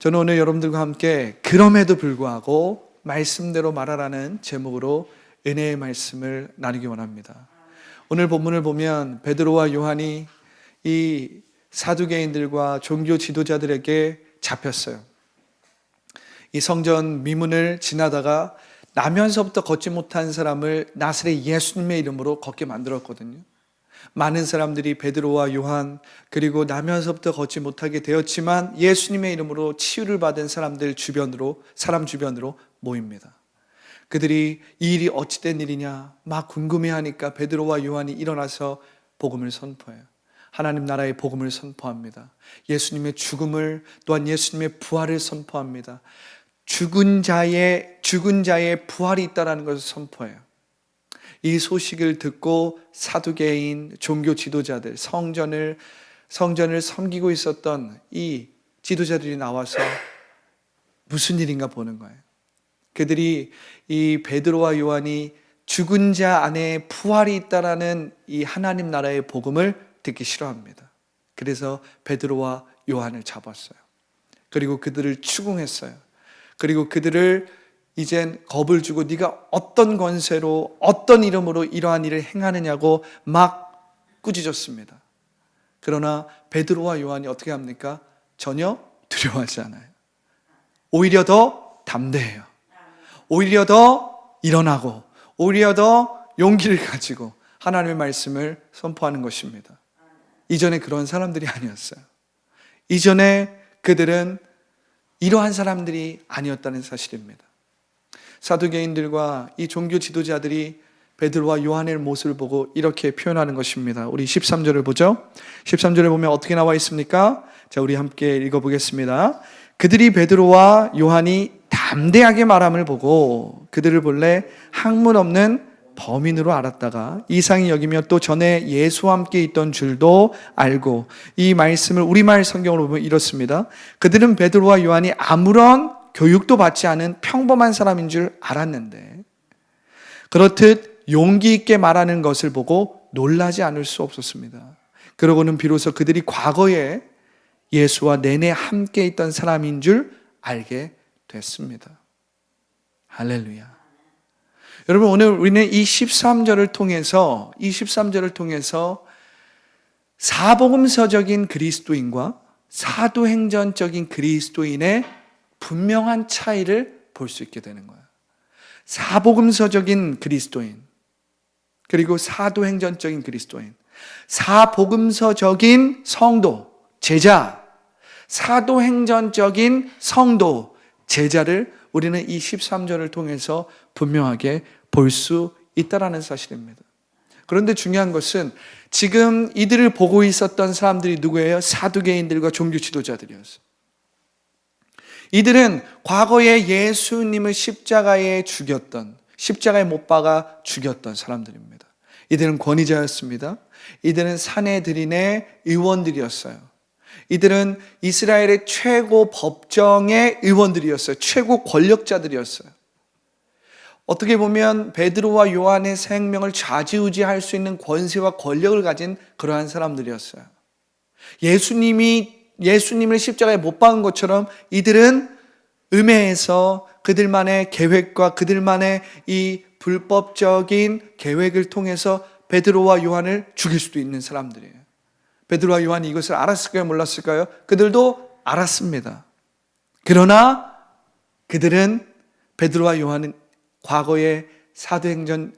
저는 오늘 여러분들과 함께 그럼에도 불구하고 말씀대로 말하라는 제목으로 은혜의 말씀을 나누기 원합니다. 오늘 본문을 보면 베드로와 요한이 이 사두개인들과 종교 지도자들에게 잡혔어요. 이 성전 미문을 지나다가 나면서부터 걷지 못한 사람을 나사렛 예수님의 이름으로 걷게 만들었거든요. 많은 사람들이 베드로와 요한 그리고 나면서부터 걷지 못하게 되었지만 예수님의 이름으로 치유를 받은 사람 주변으로 모입니다. 그들이 이 일이 어찌된 일이냐 막 궁금해하니까 베드로와 요한이 일어나서 복음을 선포해요. 하나님 나라의 복음을 선포합니다. 예수님의 죽음을 또한 예수님의 부활을 선포합니다. 죽은 자의 부활이 있다는 것을 선포해요. 이 소식을 듣고 사두개인 종교 지도자들, 성전을 섬기고 있었던 이 지도자들이 나와서 무슨 일인가 보는 거예요. 그들이 이 베드로와 요한이 죽은 자 안에 부활이 있다라는 이 하나님 나라의 복음을 듣기 싫어합니다. 그래서 베드로와 요한을 잡았어요. 그리고 그들을 추궁했어요. 그리고 그들을 이젠 겁을 주고 네가 어떤 권세로 어떤 이름으로 이러한 일을 행하느냐고 막 꾸짖었습니다. 그러나 베드로와 요한이 어떻게 합니까? 전혀 두려워하지 않아요. 오히려 더 담대해요. 오히려 더 일어나고 오히려 더 용기를 가지고 하나님의 말씀을 선포하는 것입니다. 이전에 그런 사람들이 아니었어요. 이전에 그들은 이러한 사람들이 아니었다는 사실입니다. 사두개인들과 이 종교 지도자들이 베드로와 요한의 모습을 보고 이렇게 표현하는 것입니다. 우리 13절을 보죠. 13절을 보면 어떻게 나와 있습니까? 자, 우리 함께 읽어보겠습니다. 그들이 베드로와 요한이 담대하게 말함을 보고 그들을 본래 학문 없는 범인으로 알았다가 이상히 여기며 또 전에 예수와 함께 있던 줄도 알고, 이 말씀을 우리말 성경으로 보면 이렇습니다. 그들은 베드로와 요한이 아무런 교육도 받지 않은 평범한 사람인 줄 알았는데 그렇듯 용기 있게 말하는 것을 보고 놀라지 않을 수 없었습니다. 그러고는 비로소 그들이 과거에 예수와 내내 함께 있던 사람인 줄 알게 됐습니다. 할렐루야. 여러분, 오늘 우리는 이 13절을 통해서 사복음서적인 그리스도인과 사도행전적인 그리스도인의 분명한 차이를 볼 수 있게 되는 거예요. 사복음서적인 그리스도인 그리고 사도행전적인 그리스도인, 사복음서적인 성도, 제자, 사도행전적인 성도, 제자를 우리는 이 13절을 통해서 분명하게 볼 수 있다는 사실입니다. 그런데 중요한 것은 지금 이들을 보고 있었던 사람들이 누구예요? 사두개인들과 종교 지도자들이었어요. 이들은 과거에 예수님을 십자가에 못 박아 죽였던 사람들입니다. 이들은 권위자였습니다. 이들은 산헤드린의 의원들이었어요. 이들은 이스라엘의 최고 법정의 의원들이었어요. 최고 권력자들이었어요. 어떻게 보면 베드로와 요한의 생명을 좌지우지할 수 있는 권세와 권력을 가진 그러한 사람들이었어요. 예수님을 십자가에 못 박은 것처럼 이들은 음해해서 그들만의 계획과 그들만의 이 불법적인 계획을 통해서 베드로와 요한을 죽일 수도 있는 사람들이에요. 베드로와 요한이 이것을 알았을까요? 몰랐을까요? 그들도 알았습니다. 그러나 그들은 베드로와 요한은 과거의 사도행전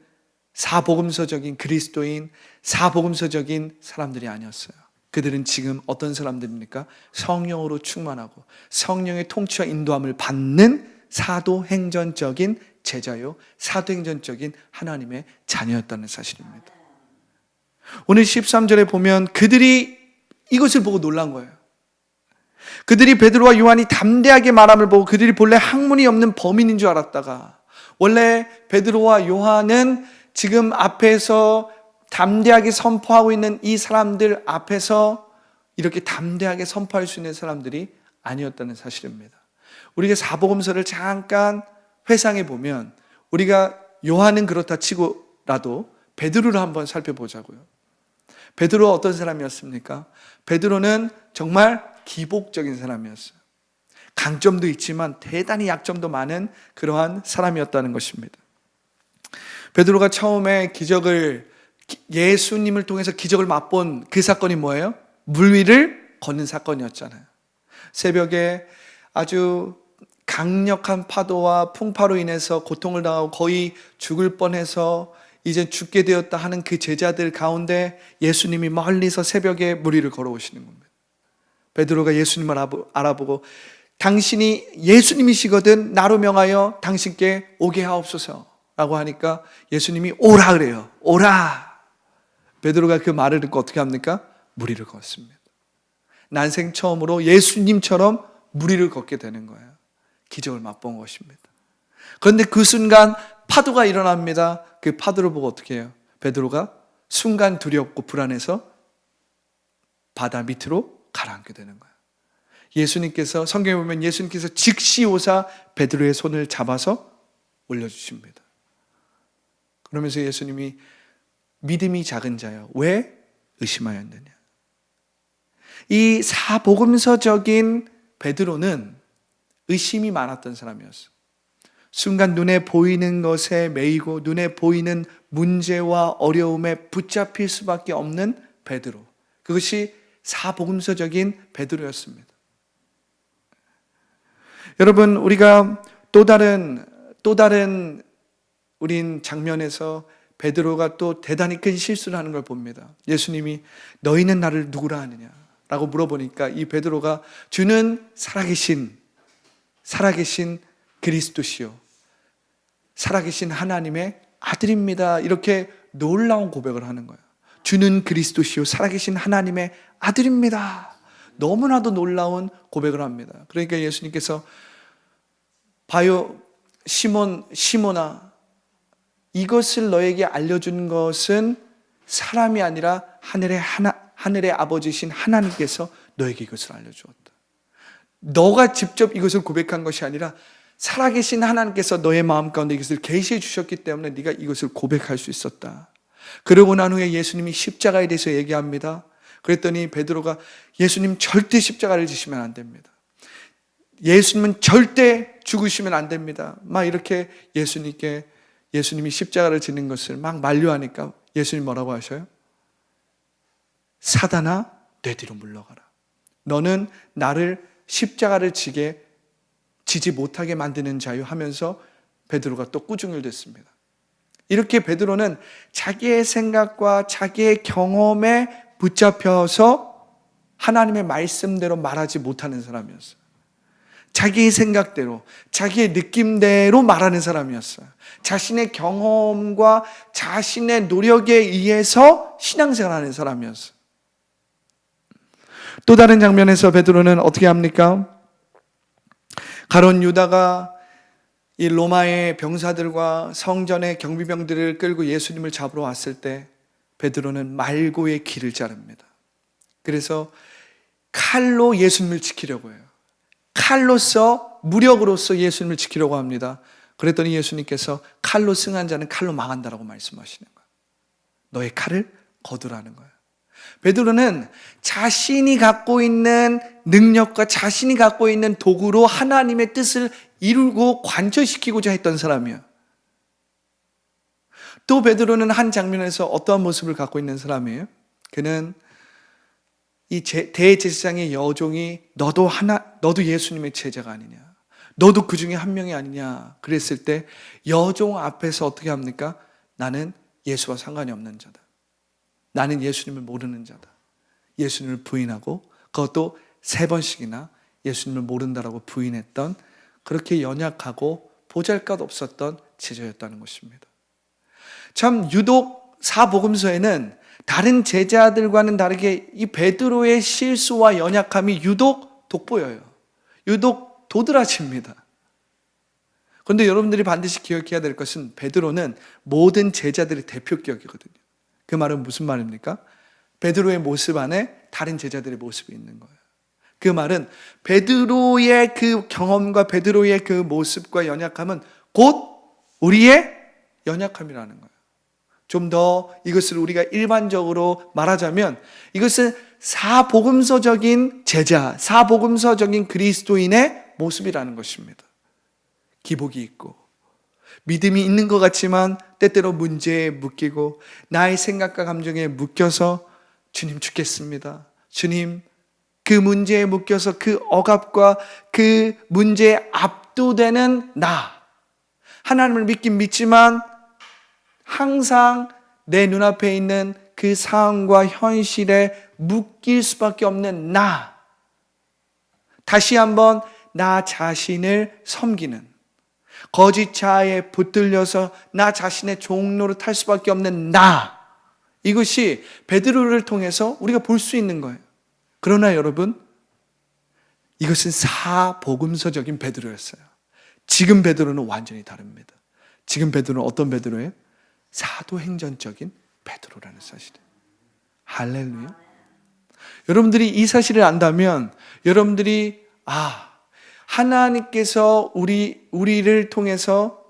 사복음서적인 그리스도인, 사복음서적인 사람들이 아니었어요. 그들은 지금 어떤 사람들입니까? 성령으로 충만하고 성령의 통치와 인도함을 받는 사도행전적인 제자요, 사도행전적인 하나님의 자녀였다는 사실입니다. 오늘 13절에 보면 그들이 이것을 보고 놀란 거예요. 그들이 베드로와 요한이 담대하게 말함을 보고 그들이 본래 학문이 없는 범인인 줄 알았다가, 원래 베드로와 요한은 지금 앞에서 담대하게 선포하고 있는 이 사람들 앞에서 이렇게 담대하게 선포할 수 있는 사람들이 아니었다는 사실입니다. 우리가 사복음서를 잠깐 회상해 보면 우리가 요한은 그렇다 치고라도 베드로를 한번 살펴보자고요. 베드로가 어떤 사람이었습니까? 베드로는 정말 기복적인 사람이었어요. 강점도 있지만 대단히 약점도 많은 그러한 사람이었다는 것입니다. 베드로가 처음에 예수님을 통해서 기적을 맛본 그 사건이 뭐예요? 물 위를 걷는 사건이었잖아요. 새벽에 아주 강력한 파도와 풍파로 인해서 고통을 당하고 거의 죽을 뻔해서 이제 죽게 되었다 하는 그 제자들 가운데 예수님이 멀리서 새벽에 물 위를 걸어오시는 겁니다. 베드로가 예수님을 알아보고 당신이 예수님이시거든 나로 명하여 당신께 오게 하옵소서 라고 하니까 예수님이 오라 그래요. 오라. 베드로가 그 말을 듣고 어떻게 합니까? 물 위를 걷습니다. 난생 처음으로 예수님처럼 물 위를 걷게 되는 거예요. 기적을 맛본 것입니다. 그런데 그 순간 파도가 일어납니다. 그 파도를 보고 어떻게 해요? 베드로가 순간 두렵고 불안해서 바다 밑으로 가라앉게 되는 거예요. 예수님께서 성경에 보면 예수님께서 즉시 오사 베드로의 손을 잡아서 올려주십니다. 그러면서 예수님이 믿음이 작은 자여 왜 의심하였느냐. 이 사복음서적인 베드로는 의심이 많았던 사람이었어요. 순간 눈에 보이는 것에 매이고 눈에 보이는 문제와 어려움에 붙잡힐 수밖에 없는 베드로. 그것이 사복음서적인 베드로였습니다. 여러분, 우리가 또 다른 우린 장면에서 베드로가 또 대단히 큰 실수를 하는 걸 봅니다. 예수님이 너희는 나를 누구라 하느냐 라고 물어보니까 이 베드로가 주는 살아계신 그리스도시요 살아계신 하나님의 아들입니다. 이렇게 놀라운 고백을 하는 거예요. 주는 그리스도시요 살아계신 하나님의 아들입니다. 너무나도 놀라운 고백을 합니다. 그러니까 예수님께서 봐요 시몬아 이것을 너에게 알려준 것은 사람이 아니라 하늘의 아버지신 하나님께서 너에게 이것을 알려주었다. 너가 직접 이것을 고백한 것이 아니라 살아계신 하나님께서 너의 마음 가운데 이것을 계시해 주셨기 때문에 네가 이것을 고백할 수 있었다. 그러고 난 후에 예수님이 십자가에 대해서 얘기합니다. 그랬더니 베드로가 예수님 절대 십자가를 지시면 안 됩니다. 예수님은 절대 죽으시면 안 됩니다. 막 이렇게 예수님이 십자가를 지는 것을 막 만류하니까 예수님 뭐라고 하셔요? 사단아 내 뒤로 물러가라. 너는 나를 십자가를 지지 못하게 만드는 자유 하면서 베드로가 또 꾸중을 댔습니다. 이렇게 베드로는 자기의 생각과 자기의 경험에 붙잡혀서 하나님의 말씀대로 말하지 못하는 사람이었어요. 자기의 생각대로, 자기의 느낌대로 말하는 사람이었어요. 자신의 경험과 자신의 노력에 의해서 신앙생활하는 사람이었어요. 또 다른 장면에서 베드로는 어떻게 합니까? 가룟 유다가 이 로마의 병사들과 성전의 경비병들을 끌고 예수님을 잡으러 왔을 때 베드로는 말고의 길을 자릅니다. 그래서 칼로 예수님을 지키려고 해요. 칼로서 무력으로서 예수님을 지키려고 합니다. 그랬더니 예수님께서 칼로 승한 자는 칼로 망한다라고 말씀하시는 거예요. 너의 칼을 거두라는 거예요. 베드로는 자신이 갖고 있는 능력과 자신이 갖고 있는 도구로 하나님의 뜻을 이루고 관철시키고자 했던 사람이에요. 또 베드로는 한 장면에서 어떠한 모습을 갖고 있는 사람이에요? 그는 이 대제사장의 여종이 너도 예수님의 제자가 아니냐, 너도 그 중에 한 명이 아니냐 그랬을 때 여종 앞에서 어떻게 합니까? 나는 예수와 상관이 없는 자다. 나는 예수님을 모르는 자다. 예수님을 부인하고 그것도 3번씩이나 예수님을 모른다라고 부인했던, 그렇게 연약하고 보잘것없었던 제자였다는 것입니다. 참 유독 사복음서에는 다른 제자들과는 다르게 이 베드로의 실수와 연약함이 유독 돋보여요. 유독 도드라집니다. 그런데 여러분들이 반드시 기억해야 될 것은 베드로는 모든 제자들의 대표격이거든요. 그 말은 무슨 말입니까? 베드로의 모습 안에 다른 제자들의 모습이 있는 거예요. 그 말은 베드로의 그 경험과 베드로의 그 모습과 연약함은 곧 우리의 연약함이라는 거예요. 좀 더 이것을 우리가 일반적으로 말하자면 이것은 사복음서적인 제자, 사복음서적인 그리스도인의 모습이라는 것입니다. 기복이 있고 믿음이 있는 것 같지만 때때로 문제에 묶이고 나의 생각과 감정에 묶여서 주님 죽겠습니다. 주님, 그 문제에 묶여서 그 억압과 그 문제에 압도되는 나, 하나님을 믿긴 믿지만 항상 내 눈앞에 있는 그 상황과 현실에 묶일 수밖에 없는 나, 다시 한번 나 자신을 섬기는, 거짓 자아에 붙들려서 나 자신의 종로를 탈 수밖에 없는 나, 이것이 베드로를 통해서 우리가 볼 수 있는 거예요. 그러나 여러분, 이것은 사복음서적인 베드로였어요. 지금 베드로는 완전히 다릅니다. 지금 베드로는 어떤 베드로예요? 사도행전적인 베드로라는 사실이에요. 할렐루야. 여러분들이 이 사실을 안다면 여러분들이 하나님께서 우리를 통해서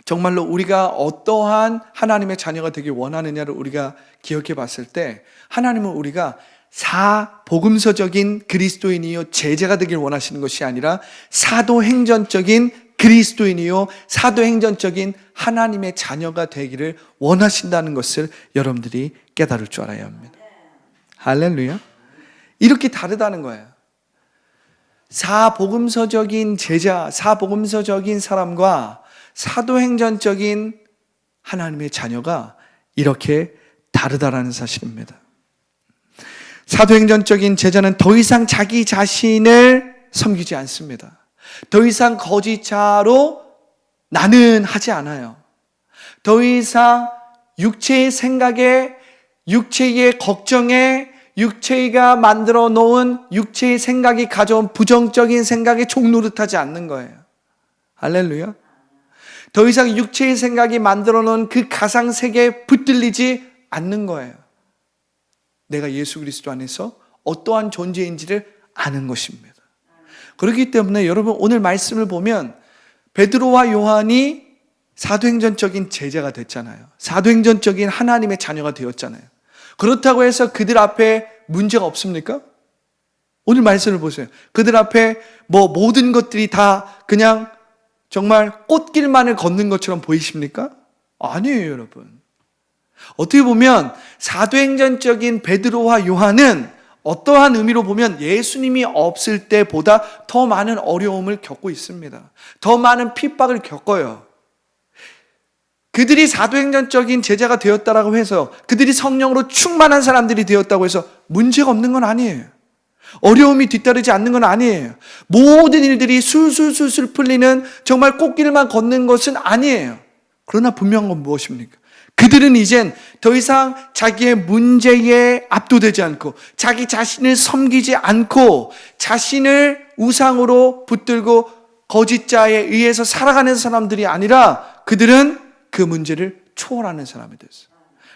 정말로 우리가 어떠한 하나님의 자녀가 되길 원하느냐를 우리가 기억해 봤을 때, 하나님은 우리가 사복음서적인 그리스도인이요 제자가 되길 원하시는 것이 아니라 사도행전적인 그리스도인이요 사도행전적인 하나님의 자녀가 되기를 원하신다는 것을 여러분들이 깨달을 줄 알아야 합니다. 할렐루야. 이렇게 다르다는 거예요. 사복음서적인 제자, 사복음서적인 사람과 사도행전적인 하나님의 자녀가 이렇게 다르다라는 사실입니다. 사도행전적인 제자는 더 이상 자기 자신을 섬기지 않습니다. 더 이상 거짓자로 나는 하지 않아요. 더 이상 육체의 생각에, 육체의 걱정에, 육체가 만들어 놓은 육체의 생각이 가져온 부정적인 생각에 종노릇하지 않는 거예요. 할렐루야. 더 이상 육체의 생각이 만들어 놓은 그 가상세계에 붙들리지 않는 거예요. 내가 예수 그리스도 안에서 어떠한 존재인지를 아는 것입니다. 그렇기 때문에 여러분, 오늘 말씀을 보면 베드로와 요한이 사도행전적인 제자가 됐잖아요. 사도행전적인 하나님의 자녀가 되었잖아요. 그렇다고 해서 그들 앞에 문제가 없습니까? 오늘 말씀을 보세요. 그들 앞에 모든 것들이 다 그냥 정말 꽃길만을 걷는 것처럼 보이십니까? 아니에요, 여러분. 어떻게 보면 사도행전적인 베드로와 요한은 어떠한 의미로 보면 예수님이 없을 때보다 더 많은 어려움을 겪고 있습니다. 더 많은 핍박을 겪어요. 그들이 사도행전적인 제자가 되었다라고 해서, 그들이 성령으로 충만한 사람들이 되었다고 해서 문제가 없는 건 아니에요. 어려움이 뒤따르지 않는 건 아니에요. 모든 일들이 술술술술 풀리는 정말 꽃길만 걷는 것은 아니에요. 그러나 분명한 건 무엇입니까? 그들은 이젠 더 이상 자기의 문제에 압도되지 않고, 자기 자신을 섬기지 않고, 자신을 우상으로 붙들고 거짓자에 의해서 살아가는 사람들이 아니라, 그들은 그 문제를 초월하는 사람이 됐어요.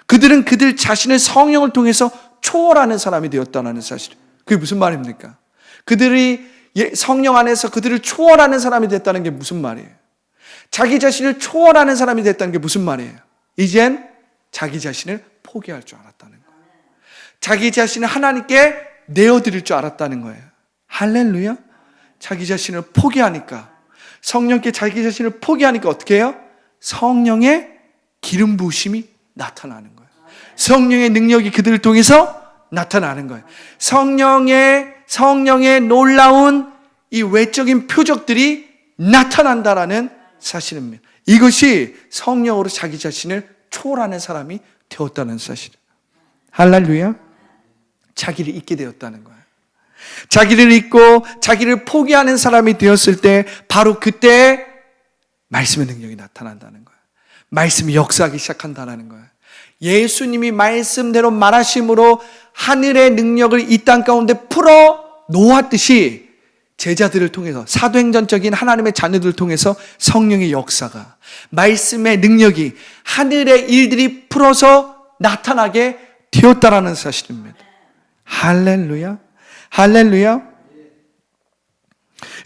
그들은 그들 자신의 성령을 통해서 초월하는 사람이 되었다는 사실. 그게 무슨 말입니까? 그들이 성령 안에서 그들을 초월하는 사람이 됐다는 게 무슨 말이에요? 자기 자신을 초월하는 사람이 됐다는 게 무슨 말이에요? 이젠 자기 자신을 포기할 줄 알았다는 거예요. 자기 자신을 하나님께 내어드릴 줄 알았다는 거예요. 할렐루야. 자기 자신을 포기하니까, 성령께 자기 자신을 포기하니까 어떻게 해요? 성령의 기름 부으심이 나타나는 거예요. 성령의 능력이 그들을 통해서 나타나는 거예요. 성령의 놀라운 이 외적인 표적들이 나타난다라는 사실입니다. 이것이 성령으로 자기 자신을 초월하는 사람이 되었다는 사실이에요. 할렐루야. 자기를 잊게 되었다는 거예요. 자기를 잊고 자기를 포기하는 사람이 되었을 때, 바로 그때 말씀의 능력이 나타난다는 거예요. 말씀이 역사하기 시작한다는 거예요. 예수님이 말씀대로 말하심으로 하늘의 능력을 이 땅 가운데 풀어 놓았듯이, 제자들을 통해서, 사도행전적인 하나님의 자녀들을 통해서 성령의 역사가, 말씀의 능력이, 하늘의 일들이 풀어서 나타나게 되었다라는 사실입니다. 할렐루야. 할렐루야.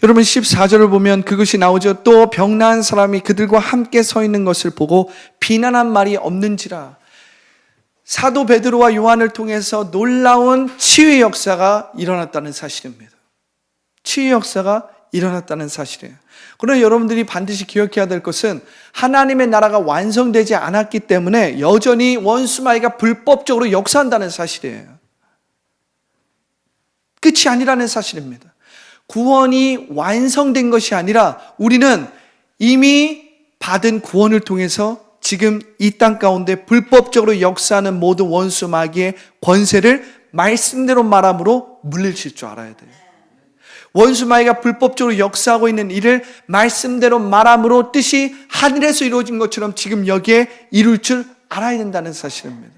여러분, 14절을 보면 그것이 나오죠. 또 병나은 사람이 그들과 함께 서 있는 것을 보고 비난한 말이 없는지라. 사도 베드로와 요한을 통해서 놀라운 치유의 역사가 일어났다는 사실입니다. 치유의 역사가 일어났다는 사실이에요. 그러나 여러분들이 반드시 기억해야 될 것은 하나님의 나라가 완성되지 않았기 때문에 여전히 원수마귀가 불법적으로 역사한다는 사실이에요. 끝이 아니라는 사실입니다. 구원이 완성된 것이 아니라 우리는 이미 받은 구원을 통해서 지금 이 땅 가운데 불법적으로 역사하는 모든 원수 마귀의 권세를 말씀대로 말함으로 물리칠 줄 알아야 돼요. 원수 마귀가 불법적으로 역사하고 있는 일을 말씀대로 말함으로 뜻이 하늘에서 이루어진 것처럼 지금 여기에 이룰 줄 알아야 된다는 사실입니다.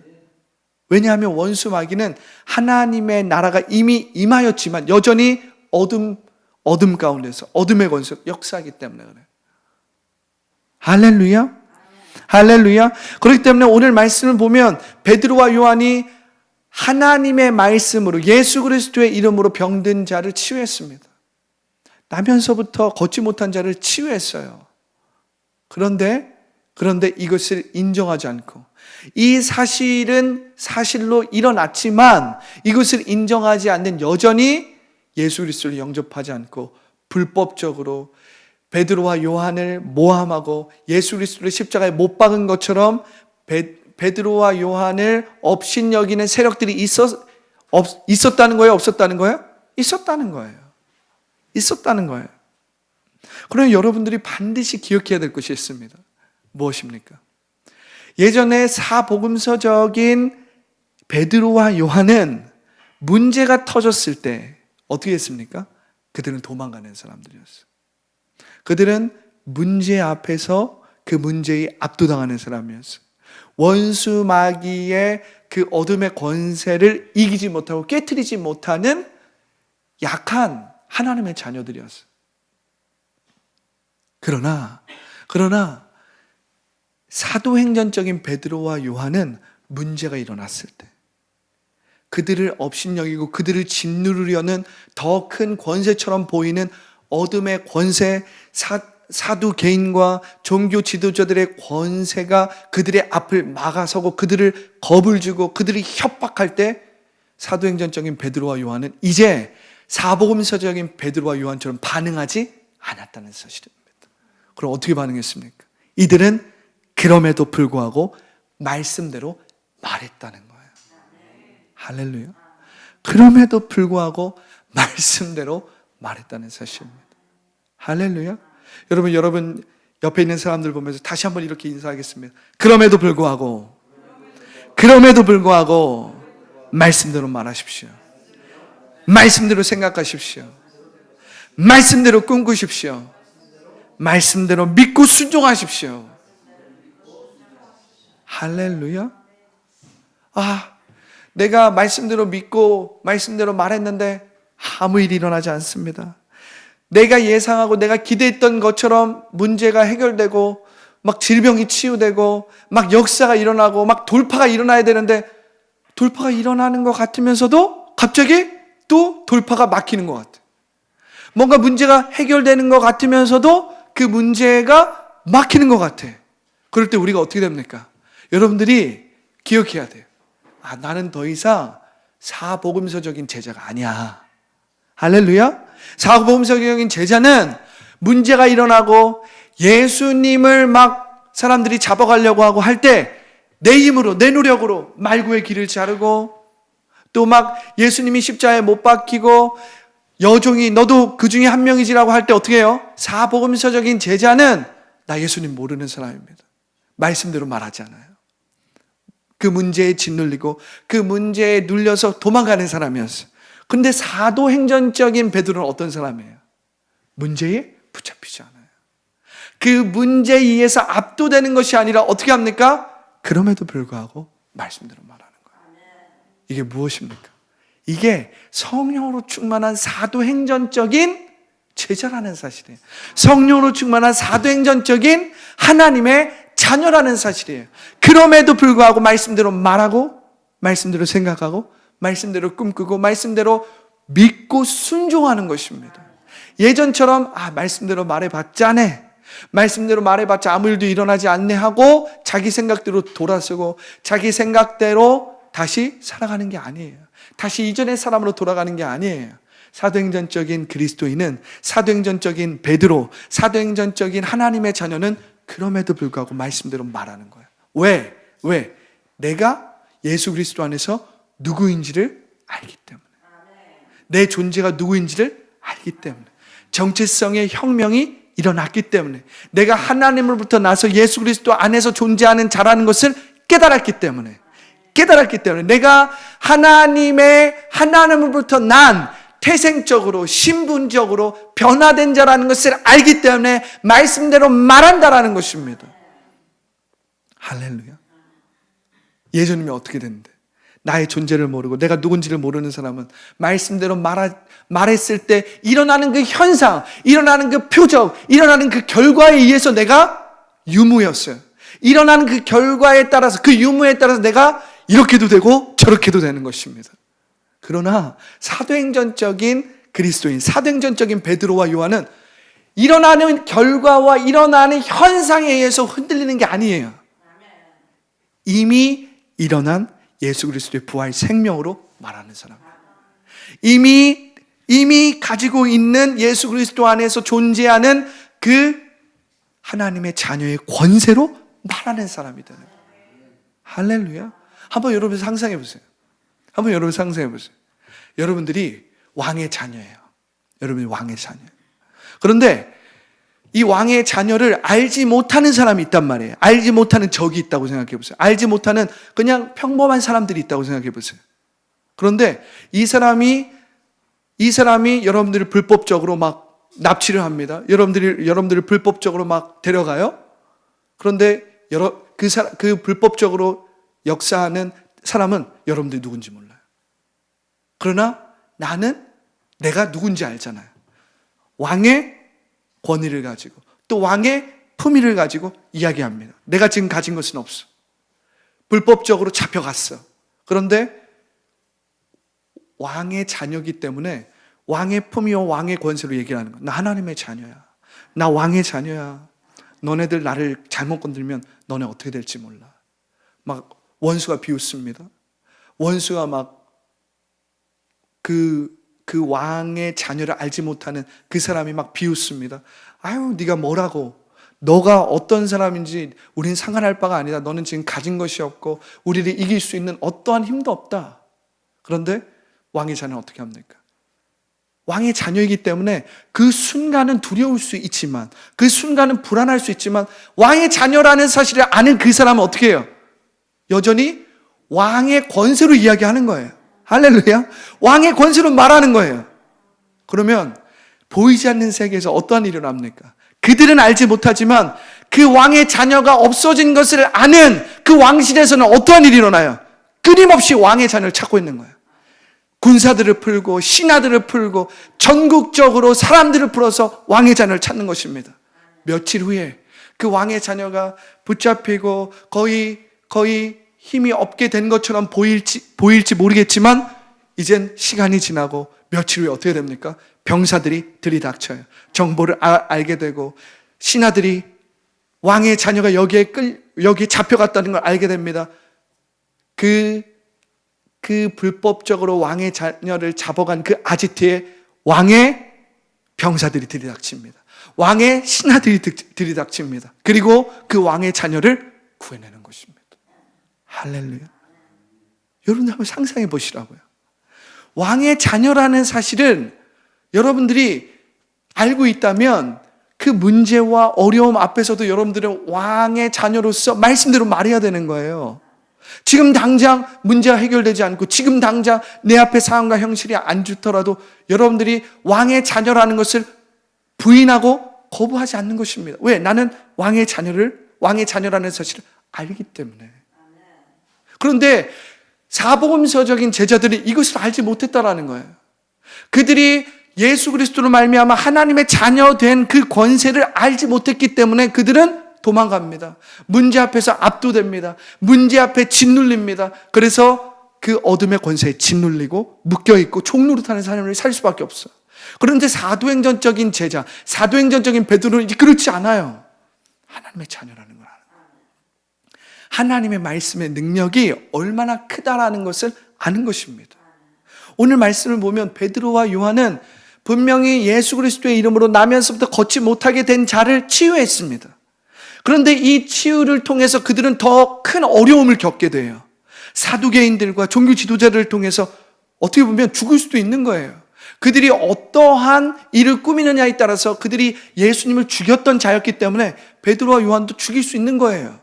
왜냐하면 원수 마귀는 하나님의 나라가 이미 임하였지만 여전히 어둠 가운데서 어둠의 권세로 역사하기 때문에 그래요. 할렐루야. 할렐루야. 그렇기 때문에 오늘 말씀을 보면 베드로와 요한이 하나님의 말씀으로 예수 그리스도의 이름으로 병든 자를 치유했습니다. 나면서부터 걷지 못한 자를 치유했어요. 그런데 이것을 인정하지 않고 이 사실은 사실로 일어났지만 이것을 인정하지 않는 여전히 예수 그리스도를 영접하지 않고 불법적으로 베드로와 요한을 모함하고 예수 그리스도를 십자가에 못 박은 것처럼 베드로와 요한을 업신여기는 세력들이 있었다는 거예요? 없었다는 거예요? 있었다는 거예요. 있었다는 거예요. 그러면 여러분들이 반드시 기억해야 될 것이 있습니다. 무엇입니까? 예전에 사복음서적인 베드로와 요한은 문제가 터졌을 때 어떻게 했습니까? 그들은 도망가는 사람들이었어요. 그들은 문제 앞에서 그 문제에 압도당하는 사람이었어요. 원수 마귀의 그 어둠의 권세를 이기지 못하고 깨트리지 못하는 약한 하나님의 자녀들이었어요. 그러나 사도행전적인 베드로와 요한은 문제가 일어났을 때 그들을 업신여기고 그들을 짓누르려는 더 큰 권세처럼 보이는 어둠의 권세, 사두 개인과 종교 지도자들의 권세가 그들의 앞을 막아서고 그들을 겁을 주고 그들이 협박할 때 사도행전적인 베드로와 요한은 이제 사복음서적인 베드로와 요한처럼 반응하지 않았다는 사실입니다. 그럼 어떻게 반응했습니까? 이들은 그럼에도 불구하고 말씀대로 말했다는 거예요. 할렐루야. 그럼에도 불구하고 말씀대로 말했다는 사실입니다. 할렐루야. 여러분 옆에 있는 사람들 보면서 다시 한번 이렇게 인사하겠습니다. 그럼에도 불구하고 말씀대로 말하십시오. 말씀대로 생각하십시오. 말씀대로 꿈꾸십시오. 말씀대로 믿고 순종하십시오. 할렐루야. 내가 말씀대로 믿고 말씀대로 말했는데 아무 일이 일어나지 않습니다. 내가 예상하고 내가 기대했던 것처럼 문제가 해결되고 막 질병이 치유되고 막 역사가 일어나고 막 돌파가 일어나야 되는데 돌파가 일어나는 것 같으면서도 갑자기 또 돌파가 막히는 것 같아요. 뭔가 문제가 해결되는 것 같으면서도 그 문제가 막히는 것 같아. 그럴 때 우리가 어떻게 됩니까? 여러분들이 기억해야 돼요. 나는 더 이상 사복음서적인 제자가 아니야. 할렐루야. 사복음서적인 제자는 문제가 일어나고 예수님을 막 사람들이 잡아가려고 하고 할 때 내 힘으로 내 노력으로 말구의 길을 자르고 또 막 예수님이 십자가에 못 박히고 여종이 너도 그 중에 한 명이지라고 할 때 어떻게 해요? 사복음서적인 제자는 나 예수님 모르는 사람입니다. 말씀대로 말하지 않아요. 그 문제에 짓눌리고 그 문제에 눌려서 도망가는 사람이었어요. 그런데 사도행전적인 베드로는 어떤 사람이에요? 문제에 붙잡히지 않아요. 그 문제에 의해서 압도되는 것이 아니라 어떻게 합니까? 그럼에도 불구하고 말씀대로 말하는 거예요. 이게 무엇입니까? 이게 성령으로 충만한 사도행전적인 제자라는 사실이에요. 성령으로 충만한 사도행전적인 하나님의 자녀라는 사실이에요. 그럼에도 불구하고 말씀대로 말하고 말씀대로 생각하고 말씀대로 꿈꾸고 말씀대로 믿고 순종하는 것입니다. 예전처럼 말씀대로 말해봤자네, 말씀대로 말해봤자 아무 일도 일어나지 않네 하고 자기 생각대로 돌아서고 자기 생각대로 다시 살아가는 게 아니에요. 다시 이전의 사람으로 돌아가는 게 아니에요. 사도행전적인 그리스도인은, 사도행전적인 베드로, 사도행전적인 하나님의 자녀는 그럼에도 불구하고 말씀대로 말하는 거예요. 왜? 내가 예수 그리스도 안에서 누구인지를 알기 때문에. 내 존재가 누구인지를 알기 때문에. 정체성의 혁명이 일어났기 때문에. 내가 하나님으로부터 나서 예수 그리스도 안에서 존재하는 자라는 것을 깨달았기 때문에. 내가 하나님으로부터 난 태생적으로 신분적으로 변화된 자라는 것을 알기 때문에 말씀대로 말한다라는 것입니다. 할렐루야. 예전이면 어떻게 됐는데, 나의 존재를 모르고 내가 누군지를 모르는 사람은 말씀대로 말했을 때 일어나는 그 현상, 일어나는 그 표적, 일어나는 그 결과에 의해서 내가 유무였어요. 일어나는 그 결과에 따라서, 그 유무에 따라서 내가 이렇게도 되고 저렇게도 되는 것입니다. 그러나 사도행전적인 그리스도인, 사도행전적인 베드로와 요한은 일어나는 결과와 일어나는 현상에 의해서 흔들리는 게 아니에요. 이미 일어난 예수 그리스도의 부활 생명으로 말하는 사람. 이미 가지고 있는 예수 그리스도 안에서 존재하는 그 하나님의 자녀의 권세로 말하는 사람이 되는 거예요. 할렐루야. 한번 여러분 상상해 보세요. 여러분들이 왕의 자녀예요. 여러분이 왕의 자녀예요. 그런데 이 왕의 자녀를 알지 못하는 사람이 있단 말이에요. 알지 못하는 적이 있다고 생각해 보세요. 알지 못하는 그냥 평범한 사람들이 있다고 생각해 보세요. 그런데 이 사람이 여러분들을 불법적으로 막 납치를 합니다. 여러분들을 불법적으로 막 데려가요. 그런데 그 불법적으로 역사하는 사람은 여러분들이 누군지 몰라요. 그러나 나는 내가 누군지 알잖아요. 왕의 권위를 가지고 또 왕의 품위를 가지고 이야기합니다. 내가 지금 가진 것은 없어. 불법적으로 잡혀갔어. 그런데 왕의 자녀이기 때문에 왕의 품위와 왕의 권세로 얘기를 하는 거야. 나 하나님의 자녀야. 나 왕의 자녀야. 너네들 나를 잘못 건들면 너네 어떻게 될지 몰라. 막 원수가 비웃습니다. 원수가 막 그 왕의 자녀를 알지 못하는 그 사람이 막 비웃습니다. 아유, 네가 뭐라고? 너가 어떤 사람인지 우린 상관할 바가 아니다. 너는 지금 가진 것이 없고 우리를 이길 수 있는 어떠한 힘도 없다. 그런데 왕의 자녀는 어떻게 합니까? 왕의 자녀이기 때문에 그 순간은 두려울 수 있지만, 그 순간은 불안할 수 있지만, 왕의 자녀라는 사실을 아는 그 사람은 어떻게 해요? 여전히 왕의 권세로 이야기하는 거예요. 할렐루야. 왕의 권세로 말하는 거예요. 그러면 보이지 않는 세계에서 어떠한 일이 일어납니까? 그들은 알지 못하지만 그 왕의 자녀가 없어진 것을 아는 그 왕실에서는 어떠한 일이 일어나요? 끊임없이 왕의 자녀를 찾고 있는 거예요. 군사들을 풀고 신하들을 풀고 전국적으로 사람들을 풀어서 왕의 자녀를 찾는 것입니다. 며칠 후에 그 왕의 자녀가 붙잡히고 거의 힘이 없게 된 것처럼 보일지 모르겠지만 이젠 시간이 지나고 며칠 후에 어떻게 됩니까? 병사들이 들이닥쳐요. 정보를 알게 되고 신하들이 왕의 자녀가 여기에 잡혀갔다는 걸 알게 됩니다. 그 불법적으로 왕의 자녀를 잡아간 그 아지트에 왕의 병사들이 들이닥칩니다. 왕의 신하들이 들이닥칩니다. 그리고 그 왕의 자녀를 구해내는 것입니다. 할렐루야. 여러분들 한번 상상해 보시라고요. 왕의 자녀라는 사실은 여러분들이 알고 있다면 그 문제와 어려움 앞에서도 여러분들은 왕의 자녀로서 말씀대로 말해야 되는 거예요. 지금 당장 문제가 해결되지 않고 지금 당장 내 앞에 상황과 형실이 안 좋더라도 여러분들이 왕의 자녀라는 것을 부인하고 거부하지 않는 것입니다. 왜? 나는 왕의 자녀라는 사실을 알기 때문에. 그런데 사복음서적인 제자들이 이것을 알지 못했다라는 거예요. 그들이 예수 그리스도로 말미암아 하나님의 자녀된 그 권세를 알지 못했기 때문에 그들은 도망갑니다. 문제 앞에서 압도됩니다. 문제 앞에 짓눌립니다. 그래서 그 어둠의 권세에 짓눌리고 묶여있고 총노릇하는 삶을 살 수밖에 없어요. 그런데 사도행전적인 제자, 사도행전적인 베드로는 그렇지 않아요. 하나님의 자녀라는 걸 알아요. 하나님의 말씀의 능력이 얼마나 크다라는 것을 아는 것입니다. 오늘 말씀을 보면 베드로와 요한은 분명히 예수 그리스도의 이름으로 나면서부터 걷지 못하게 된 자를 치유했습니다. 그런데 이 치유를 통해서 그들은 더 큰 어려움을 겪게 돼요. 사두개인들과 종교 지도자들을 통해서 어떻게 보면 죽을 수도 있는 거예요. 그들이 어떠한 일을 꾸미느냐에 따라서 그들이 예수님을 죽였던 자였기 때문에 베드로와 요한도 죽일 수 있는 거예요.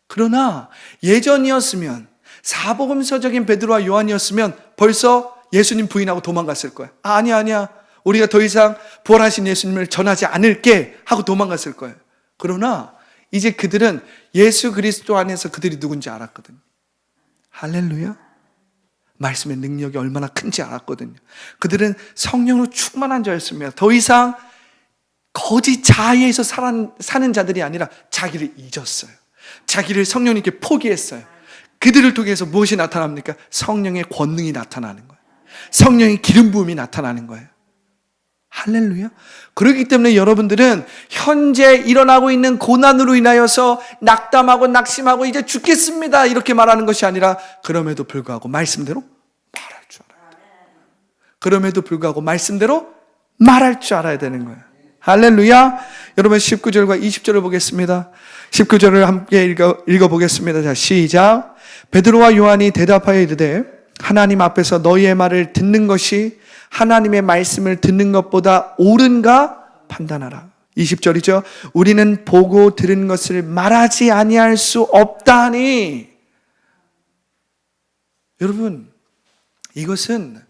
그러나 예전이었으면, 사복음서적인 베드로와 요한이었으면 벌써 예수님 부인하고 도망갔을 거예요. 아니야. 우리가 더 이상 부활하신 예수님을 전하지 않을게 하고 도망갔을 거예요. 그러나 이제 그들은 예수 그리스도 안에서 그들이 누군지 알았거든요. 할렐루야. 말씀의 능력이 얼마나 큰지 알았거든요. 그들은 성령으로 충만한 자였습니다. 더 이상 거짓 자아에서 사는 자들이 아니라 자기를 잊었어요. 자기를 성령님께 포기했어요. 그들을 통해서 무엇이 나타납니까? 성령의 권능이 나타나는 거예요. 성령의 기름 부음이 나타나는 거예요. 할렐루야. 그렇기 때문에 여러분들은 현재 일어나고 있는 고난으로 인하여서 낙담하고 낙심하고 이제 죽겠습니다 이렇게 말하는 것이 아니라, 그럼에도 불구하고 말씀대로 말할 줄 알아야 돼요. 그럼에도 불구하고 말씀대로 말할 줄 알아야 되는 거예요. 할렐루야. 여러분 19절과 20절을 보겠습니다. 19절을 함께 읽어보겠습니다. 자, 시작. 베드로와 요한이 대답하여 이르되 하나님 앞에서 너희의 말을 듣는 것이 하나님의 말씀을 듣는 것보다 옳은가 판단하라. 20절이죠. 우리는 보고 들은 것을 말하지 아니할 수 없다니. 여러분, 이것은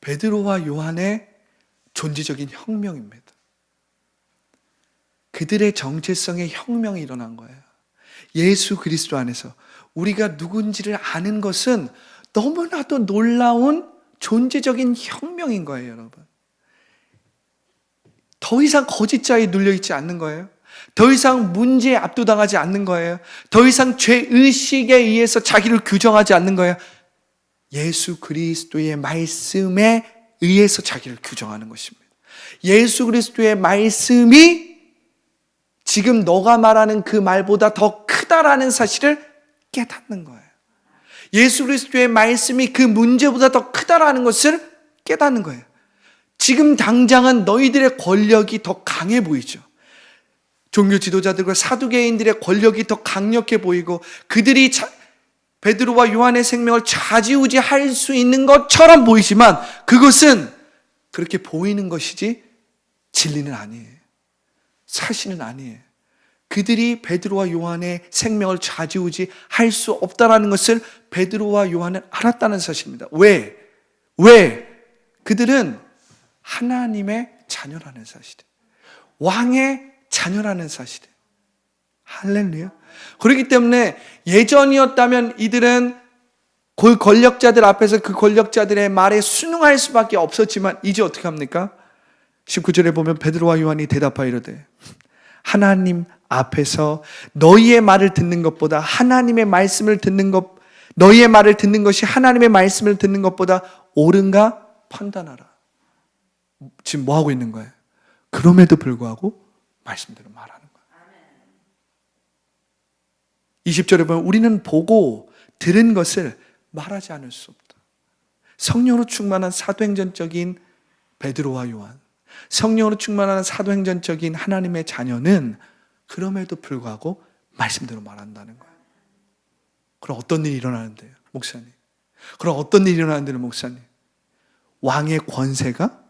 베드로와 요한의 존재적인 혁명입니다. 그들의 정체성의 혁명이 일어난 거예요. 예수 그리스도 안에서 우리가 누군지를 아는 것은 너무나도 놀라운 존재적인 혁명인 거예요, 여러분. 더 이상 거짓자에 눌려있지 않는 거예요. 더 이상 문제에 압도당하지 않는 거예요. 더 이상 죄의식에 의해서 자기를 규정하지 않는 거예요. 예수 그리스도의 말씀에 의해서 자기를 규정하는 것입니다. 예수 그리스도의 말씀이 지금 너가 말하는 그 말보다 더 크다라는 사실을 깨닫는 거예요. 예수 그리스도의 말씀이 그 문제보다 더 크다라는 것을 깨닫는 거예요. 지금 당장은 너희들의 권력이 더 강해 보이죠. 종교 지도자들과 사두개인들의 권력이 더 강력해 보이고 그들이 베드로와 요한의 생명을 좌지우지할 수 있는 것처럼 보이지만 그것은 그렇게 보이는 것이지 진리는 아니에요. 사실은 아니에요. 그들이 베드로와 요한의 생명을 좌지우지할 수 없다는 것을 베드로와 요한은 알았다는 사실입니다. 왜? 그들은 하나님의 자녀라는 사실이에요. 왕의 자녀라는 사실이에요. 할렐루야. 그렇기 때문에 예전이었다면 이들은 그 권력자들 앞에서 그 권력자들의 말에 순응할 수밖에 없었지만 이제 어떻게 합니까? 19절에 보면 베드로와 요한이 대답하여 이르되 하나님 앞에서 너희의 말을 듣는 것보다 하나님의 말씀을 듣는 것, 너희의 말을 듣는 것이 하나님의 말씀을 듣는 것보다 옳은가 판단하라. 지금 뭐 하고 있는 거예요? 그럼에도 불구하고 말씀대로 말하는 거예요. 20절에 보면 우리는 보고 들은 것을 말하지 않을 수 없다. 성령으로 충만한 사도행전적인 베드로와 요한, 성령으로 충만한 사도행전적인 하나님의 자녀는 그럼에도 불구하고 말씀대로 말한다는 거예요. 그럼 어떤 일이 일어나는데요, 목사님? 그럼 어떤 일이 일어나는데요, 목사님? 왕의 권세가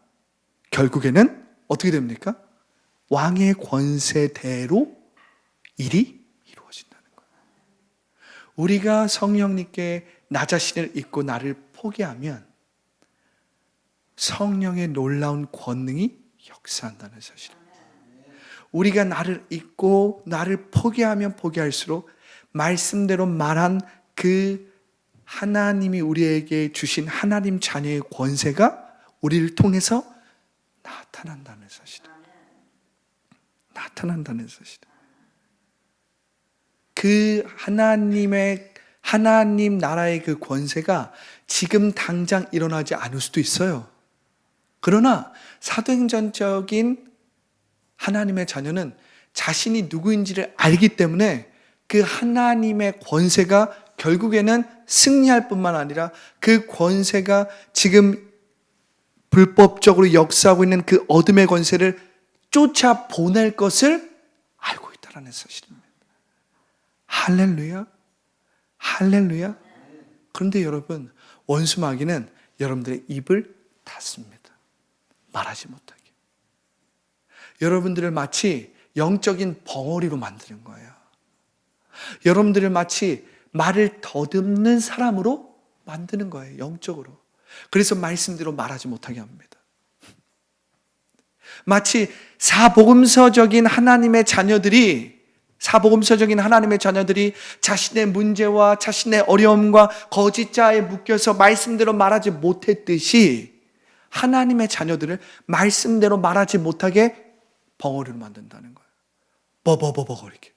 결국에는 어떻게 됩니까? 왕의 권세대로 일이 이루어진다는 거예요. 우리가 성령님께 나 자신을 잊고 나를 포기하면 성령의 놀라운 권능이 역사한다는 사실입니다. 우리가 나를 잊고 나를 포기하면 포기할수록 말씀대로 말한 그 하나님이 우리에게 주신 하나님 자녀의 권세가 우리를 통해서 나타난다는 사실입니다. 나타난다는 사실입니다. 그 하나님 나라의 그 권세가 지금 당장 일어나지 않을 수도 있어요. 그러나 사도행전적인 하나님의 자녀는 자신이 누구인지를 알기 때문에 그 하나님의 권세가 결국에는 승리할 뿐만 아니라 그 권세가 지금 불법적으로 역사하고 있는 그 어둠의 권세를 쫓아보낼 것을 알고 있다는 사실입니다. 할렐루야. 할렐루야. 그런데 여러분, 원수 마귀는 여러분들의 입을 닫습니다. 말하지 못하게. 여러분들을 마치 영적인 벙어리로 만드는 거예요. 여러분들을 마치 말을 더듬는 사람으로 만드는 거예요. 영적으로. 그래서 말씀대로 말하지 못하게 합니다. 마치 사복음서적인 하나님의 자녀들이 자신의 문제와 자신의 어려움과 거짓자에 묶여서 말씀대로 말하지 못했듯이 하나님의 자녀들을 말씀대로 말하지 못하게 벙어리로 만든다는 거예요. 버버버버거리게.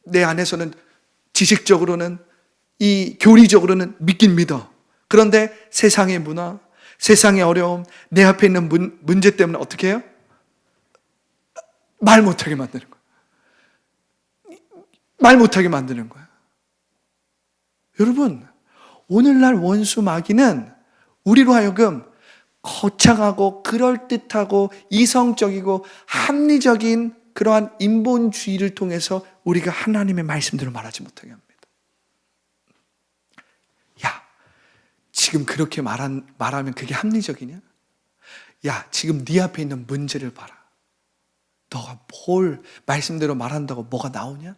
내 안에서는 지식적으로는 이 교리적으로는 믿긴 믿어. 그런데 세상의 문화, 세상의 어려움, 내 앞에 있는 문제 때문에 어떻게 해요? 말 못하게 만드는 거예요. 말 못하게 만드는 거예요. 여러분, 오늘날 원수 마귀는 우리로 하여금 거창하고 그럴듯하고 이성적이고 합리적인 그러한 인본주의를 통해서 우리가 하나님의 말씀대로 말하지 못하게 합니다. 야, 지금 그렇게 말하면 그게 합리적이냐? 야, 지금 네 앞에 있는 문제를 봐라. 너가 뭘 말씀대로 말한다고 뭐가 나오냐?